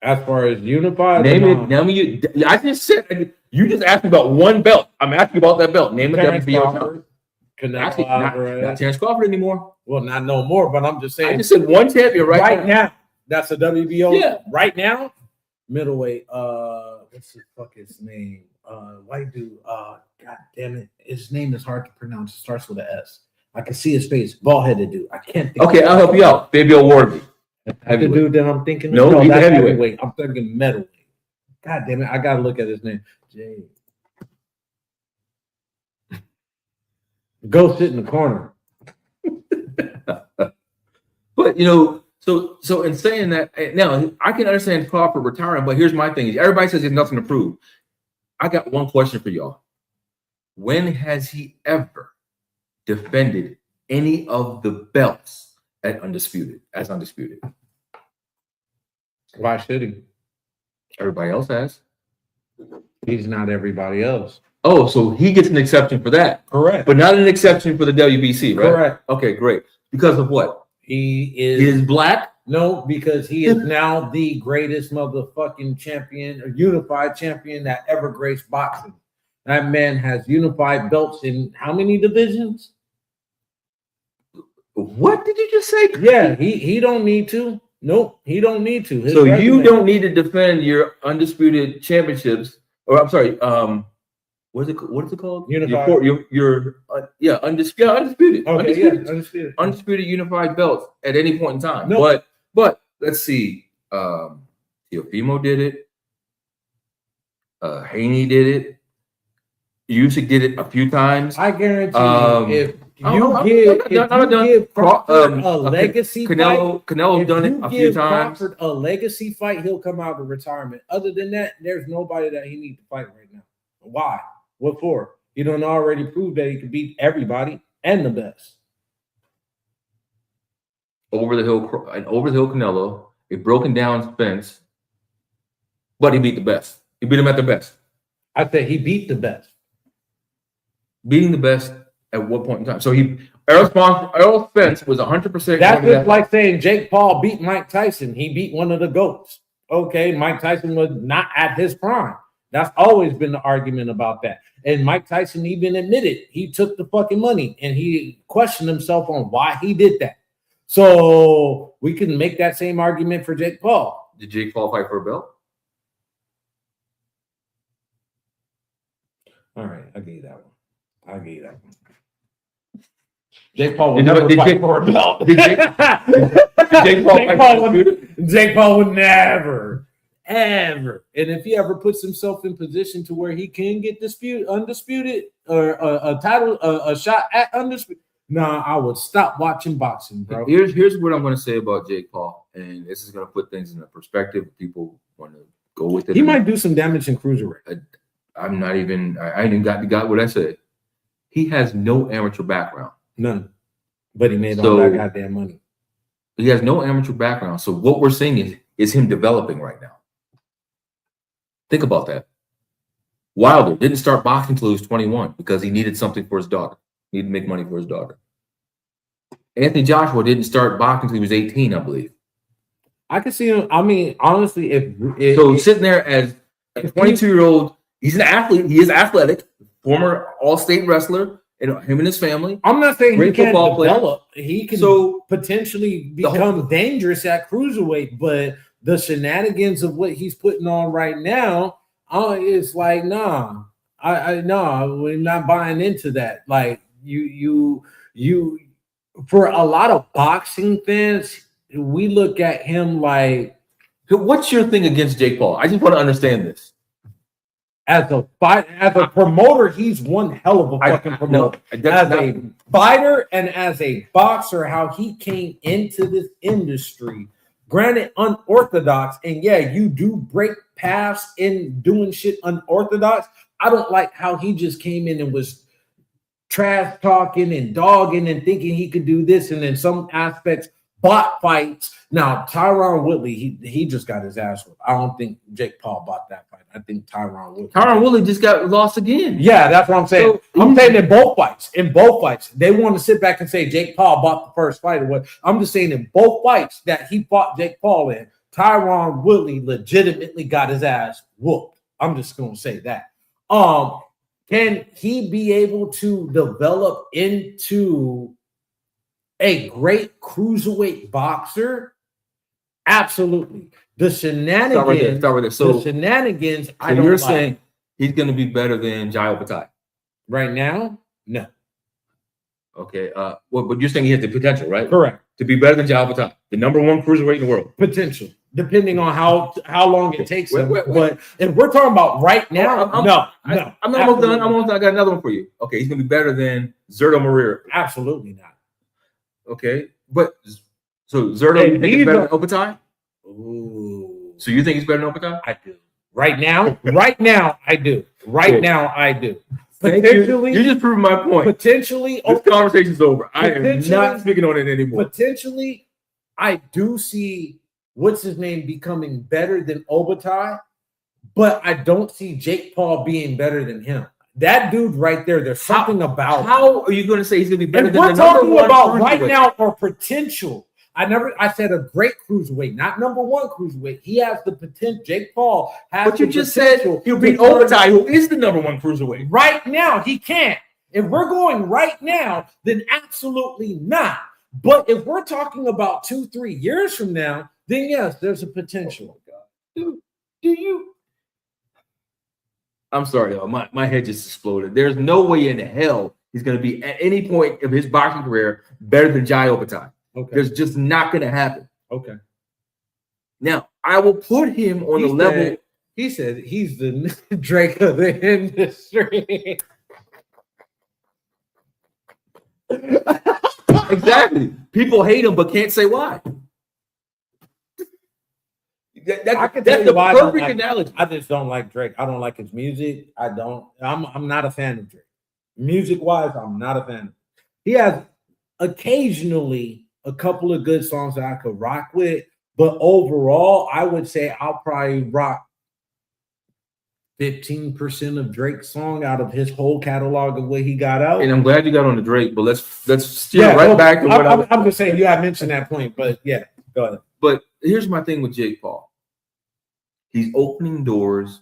As far as unified, name it. Name you. I just said you just asked me about one belt. I'm asking about that belt. Name a WBO champion. Actually, not Terrence Crawford anymore. Well, not no more. But I'm just saying. I just said one champion right now. That's a WBO. Yeah. Right now, middleweight. What's the fuck his name? White dude. God damn it. His name is hard to pronounce. It starts with an S. I can see his face. Bald-headed dude. I can't think. Okay, I'll help you out. Fabio Wardley. The dude that I'm thinking. No, he's that's heavyweight. I'm thinking middleweight. God damn it! I gotta look at his name. Jay. Go sit in the corner. But so in saying that, now I can understand Crawford retiring, but here's my thing: everybody says there's nothing to prove. I got one question for y'all: when has he ever defended any of the belts as undisputed? Why should he? Everybody else has. He's not everybody else. Oh, so he gets an exception for that. Correct. But not an exception for the WBC, right? Correct. Okay, great. Because of what? He is black? No, because he is now the greatest motherfucking champion or unified champion that ever graced boxing. That man has unified belts in how many divisions? What did you just say? Yeah, he don't need to. Nope, he don't need to. So you don't need to defend your undisputed championships, or I'm sorry, what is it called? Unified. Undisputed. Okay, Undisputed unified belts at any point in time. Nope. But let's see. Teofimo did it. Haney did it. Usyk did it a few times. I guarantee if you give Crawford a legacy fight, Canelo's done it a few times. Crawford a legacy fight, he'll come out of retirement. Other than that, there's nobody that he needs to fight right now. Why? What for? He don't already prove that he can beat everybody and the best. Over the hill Canelo, a broken down Spence, but he beat the best. He beat him at the best. I said he beat the best. Beating the best at what point in time? So Errol Spence was 100%. That's just like saying Jake Paul beat Mike Tyson. He beat one of the GOATs. Okay, Mike Tyson was not at his prime. That's always been the argument about that. And Mike Tyson even admitted he took the fucking money and he questioned himself on why he did that. So we can make that same argument for Jake Paul. Did Jake Paul fight for a belt? All right, I'll give you that one. Jake Paul would never fight for a belt. Jake Paul would never, ever. And if he ever puts himself in position to where he can get undisputed or a title, a shot at undisputed, I would stop watching boxing, bro. Here's what I'm going to say about Jake Paul, and this is going to put things in perspective. People want to go with it. He might do some damage in cruiserweight. I ain't even got what I said. He has no amateur background. None. But he made all that goddamn money. He has no amateur background. So what we're seeing is him developing right now. Think about that. Wilder didn't start boxing until he was 21 because he needed something for his daughter. He needed to make money for his daughter. Anthony Joshua didn't start boxing until he was 18, I believe. I can see him. I mean, honestly, sitting there as a 22-year-old, he's an athlete. He is athletic. Former all-state wrestler, and him and his family. I'm not saying he can't develop. Player. He can potentially become dangerous at cruiserweight, but the shenanigans of what he's putting on right now, it's like, we're not buying into that. Like you for a lot of boxing fans, we look at him like. What's your thing against Jake Paul? I just want to understand this. As a promoter, he's one hell of a fucking promoter. As a fighter and as a boxer, how he came into this industry, granted unorthodox, and yeah, you do break paths in doing shit unorthodox. I don't like how he just came in and was trash talking and dogging and thinking he could do this, and then some aspects bought fights. Now Tyron Woodley, he just got his ass whooped. I don't think Jake Paul bought that fight. I think Tyron Woodley just got lost again. Yeah, that's what I'm saying. So, I'm saying in both fights, they want to sit back and say Jake Paul bought the first fight or what. I'm just saying in both fights that he fought Jake Paul in, Tyron Woodley legitimately got his ass whooped. I'm just gonna say that. Can he be able to develop into a great cruiserweight boxer? Absolutely. The shenanigans. Start with it. So the shenanigans. So you're saying he's going to be better than Jai Opatai right now? No. Okay. But you're saying he has the potential, right? Correct. To be better than Jai Opatai, the number one cruiserweight in the world. Potential, depending on how long it takes him. But if we're talking about right now, I'm not almost done. I got another one for you. Okay, he's going to be better than Zurdo Moreira. Absolutely not. Okay, but so Zurdo, you think he's better than Opatai? Ooh. So you think he's better than Opatai? I do. Right now, I do. Now, I do. Potentially, you're just proving my point. Potentially, this conversation's over. I am not speaking on it anymore. Potentially, I do see what's his name becoming better than Opatai, but I don't see Jake Paul being better than him. That dude right there, there's something about. How are you going to say he's going to be better than the number one? We're talking about right now or potential. I said a great cruiserweight, not number one cruiserweight. He has the potential. Jake Paul has. But you just said he'll beat Opatai, who is the number one cruiserweight. Right now, he can't. If we're going right now, then absolutely not. But if we're talking about 2-3 years from now, then yes, there's a potential. Oh my God. Do you? I'm sorry, y'all. My head just exploded. There's no way in hell he's going to be at any point of his boxing career better than Jai Opatai. Okay. There's just not going to happen. Okay. Now, I will put him on the level. He said he's the Drake of the industry. Exactly. People hate him, but can't say why. That's the perfect analogy. I just don't like Drake. I don't like his music. I'm not a fan of Drake. Music-wise, I'm not a fan. He has occasionally a couple of good songs that I could rock with, but overall, I would say I'll probably rock 15% of Drake's song out of his whole catalog of what he got out. And I'm glad you got on the Drake, but let's steer back to what I'm just saying. You have mentioned that point, but yeah, go ahead. But here's my thing with Jake Paul. He's opening doors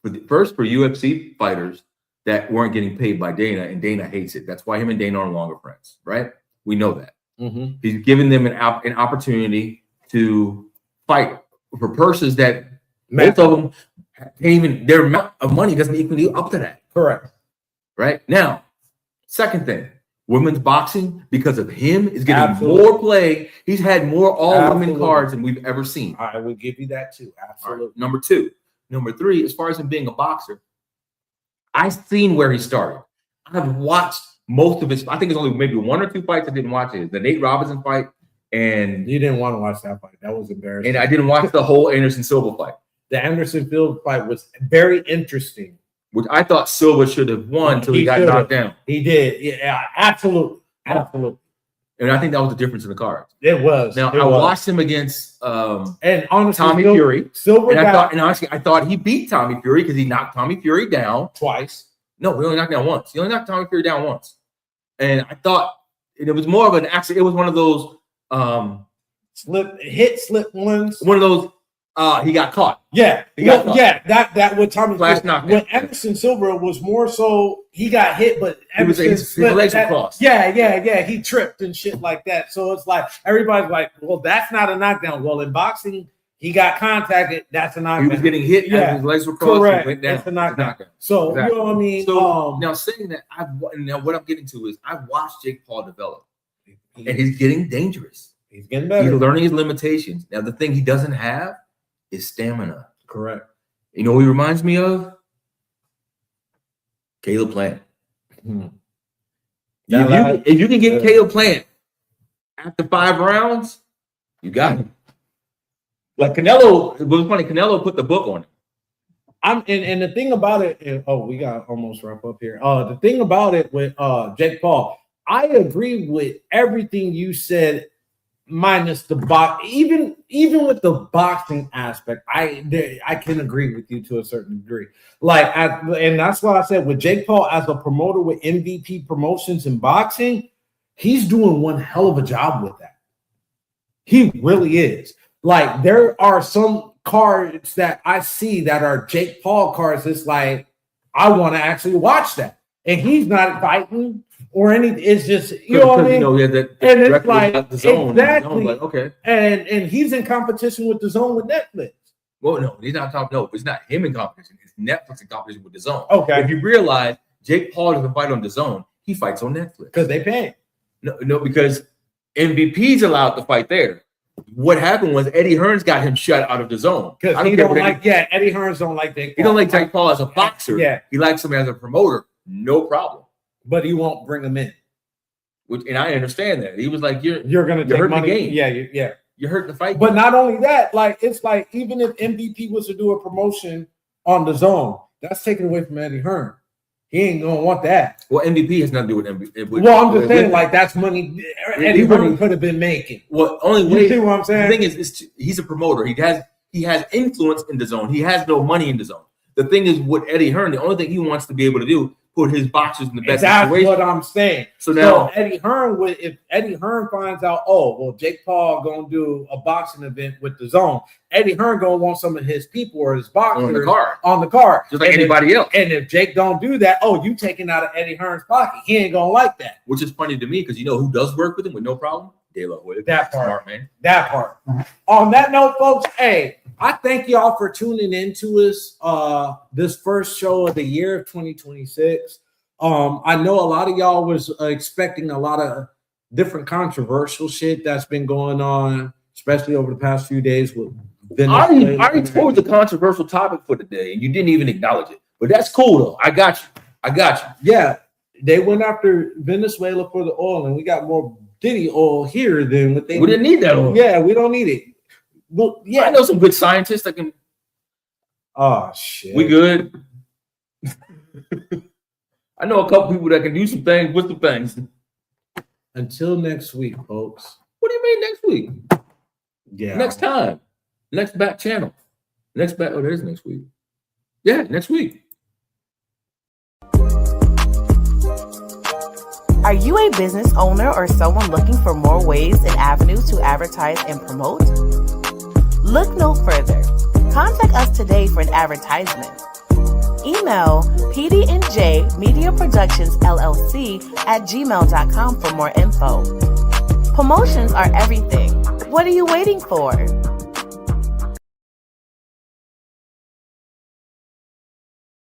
for UFC fighters that weren't getting paid by Dana, and Dana hates it. That's why him and Dana are no longer friends, right? We know that. Mm-hmm. He's giving them an opportunity to fight for purses that most of them can't even, their amount of money doesn't equally up to that. Correct. Right? Now, second thing, women's boxing, because of him, is getting more play. He's had more all-women cards than we've ever seen. I will give you that too. Absolutely. Right. Number two. Number three, as far as him being a boxer, I've seen where he started. I've watched most of his. I think it's only maybe 1 or 2 fights I didn't watch. It the Nate Robinson fight, and you didn't want to watch that fight. That was embarrassing. And I didn't watch the whole Anderson Silva fight. The Anderson Silva fight was very interesting, which I thought Silva should have won until he got knocked down. He did. Yeah, absolutely. And I think that was the difference in the cards. It was. Now I watched him against and honestly, Tommy Fury. Silva and honestly, I thought he beat Tommy Fury because he knocked Tommy Fury down twice. No, he only knocked down once. He only knocked Tommy Fury down once. And I thought it was more of an accident. It was one of those slip ones. One of those he got caught. Yeah. Yeah, that with Tommy Flash knockdown. When Anderson Silva was more so he got hit, but his legs were crossed. Yeah. He tripped and shit like that. So it's like everybody's like, well, that's not a knockdown. Well, in boxing, he got contacted. That's a knockdown. He was getting hit and his legs were crossed. Correct. Went down. That's a knockdown. So exactly. You know what I mean? So now saying that, now what I'm getting to is I've watched Jake Paul develop. and he's getting dangerous. He's getting better. He's learning his limitations. Now, the thing he doesn't have is stamina. Correct. You know what he reminds me of? Caleb Plant. If you can get Caleb Plant after 5 rounds, you got him. Like Canelo, it was funny. Canelo put the book on it. And the thing about it, we got almost wrap up here. The thing about it with Jake Paul, I agree with everything you said, minus the box. Even with the boxing aspect, I can agree with you to a certain degree. And that's why I said with Jake Paul as a promoter with MVP Promotions in boxing, he's doing one hell of a job with that. He really is. Like, there are some cards that I see that are Jake Paul cards. It's like, I want to actually watch that. And he's not fighting or anything. It's just, you know what I mean? And it's like, the zone, exactly. Like, okay. And he's in competition with the zone with Netflix. Well, no, he's not talking. No, it's not him in competition. It's Netflix in competition with the zone. Okay. If you realize Jake Paul doesn't fight on the zone, he fights on Netflix. Because they pay. No, because MVP's allowed to fight there. What happened was Eddie Hearns got him shut out of the zone. Because Eddie Hearns don't like that. He don't like Jake Paul as a boxer. Yeah. He likes him as a promoter. No problem. But he won't bring him in. And I understand that. He was like, you're going to take hurting money. the game. Yeah. You're hurting the fight. But not only that, like, it's like, even if MVP was to do a promotion on the zone, that's taken away from Eddie Hearns. He ain't gonna want that. Well, MVP has nothing to do with MVP. Well, I'm just saying, like, that's money Eddie Hearns could have been making. Well, only way. You see what I'm saying? The thing is, he's a promoter. He has influence in the zone. He has no money in the zone. The thing is, with Eddie Hearns, the only thing he wants to be able to do, put his boxers in the best situation. That's what I'm saying. So now, Eddie Hearns, if Eddie Hearns finds out, Jake Paul gonna do a boxing event with the zone, Eddie Hearns gonna want some of his people or his boxers on the card, just like anybody else. And if Jake don't do that, you taking out of Eddie Hearns' pocket. He ain't gonna like that. Which is funny to me because you know who does work with him with no problem? De La Hoya. That part, smart man. That part. On that note, folks, hey, I thank y'all for tuning in to us this first show of the year of 2026. I know a lot of y'all was expecting a lot of different controversial shit that's been going on, especially over the past few days with Venezuela. I already told the controversial topic for today, and you didn't even acknowledge it. But that's cool though. I got you. Yeah, they went after Venezuela for the oil, and we got more Diddy oil here than what they. We didn't need that oil. Yeah, we don't need it. Well, yeah, I know some good scientists that can. Oh shit, we good. I know a couple people that can do some things with some things. Until next week, folks. What do you mean next week? Yeah. Next time. Next back channel. There's next week. Yeah, next week. Are you a business owner or someone looking for more ways and avenues to advertise and promote? Look no further. Contact us today for an advertisement. Email PD&J Media Productions LLC at gmail.com for more info. Promotions are everything. What are you waiting for?